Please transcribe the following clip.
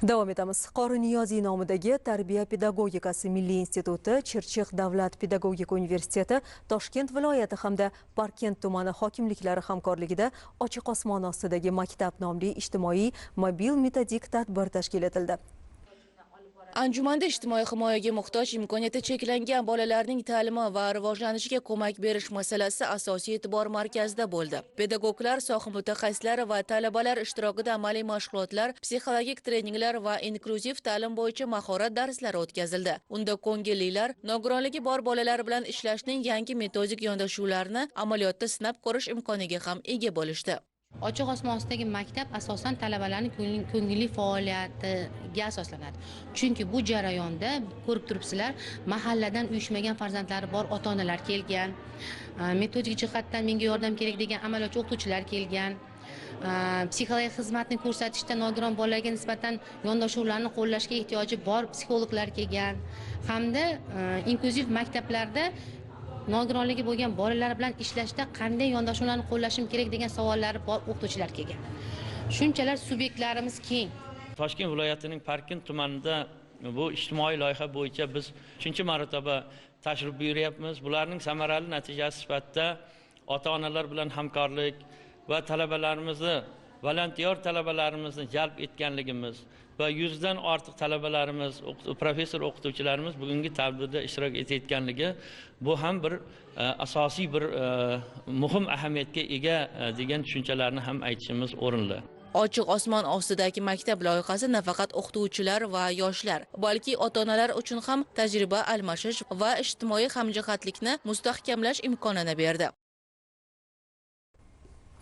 Davom etamiz. Qori Niyoziy nomidagi Tarbiya pedagogikasi Milliy instituti, Chirchiq davlat pedagogika universiteti, Toshkent viloyati hamda Parkent tumani hokimliklari hamkorligida Ochiq osmon ostidagi maktab nomli ijtimoiy mobil metodik tadbir tashkil etildi. Anjumanda ijtimoiy himoyaga muhtoj, imkoniyati cheklangan bolalarning ta'limi va rivojlanishiga ko'mak berish masalasi asosiy e'tibor markazida bo'ldi. Pedagoglar, soha mutaxassislari va talabalar ishtirokida amaliy mashg'ulotlar, psixologik treninglar va inklyuziv ta'lim bo'yicha mahorat darslari o'tkazildi. Unda ko'ngillilar nogironligi bor bolalar bilan ishlashning yangi metodik yondashuvlarini amaliyotda sinab ko'rish imkoniga ham ega bo'lishdi. Ochiq osmon ostidagi maktab asosan talabalarning ko'ngilli faoliyatiga asoslanadi. Chunki bu jarayonda ko'rib turibsizlar, mahalladan uyushmagan farzandlari bor ota-onalar kelgan, metodik jihatdan menga yordam kerak degan amaliyotchi o'qituvchilar kelgan. Psixologik xizmatni ko'rsatishda nogiron bolalarga nisbatan yondashuvlarni qo'llashga ehtiyoji bor psixologlar kelgan, hamda inklyuziv maktablarda nogironligi bo'lgan bolalar bilan ishlashda qanday yondashuvlarni qo'llashim kerak degan savollari bor o'qituvchilar kelgan. Shunchalar subyektlarimiz keng. Toshkent viloyatining Parkent tumanida bu ijtimoiy loyiha bo'yicha biz 3-marotaba tashrif buyuryapmiz. Bularning samarali natijasi sifatida ota-onalar bilan hamkorlik va talabalarimizni, volontyor talabalarimizni jalb etganligimiz va 100 dan ortiq talabalarimiz, professor o'qituvchilarimiz bugungi tadbirda ishtirok etayotganligi bu ham bir asosiy bir muhim ahamiyatga ega degan tushunchalarni ham aytishimiz o'rinli. Ochiq osmon ostidagi maktab loyihasi nafaqat o'qituvchilar va yoshlar, balki ota-onalar uchun ham tajriba almashish va ijtimoiy hamjihatlikni mustahkamlash imkonini berdi.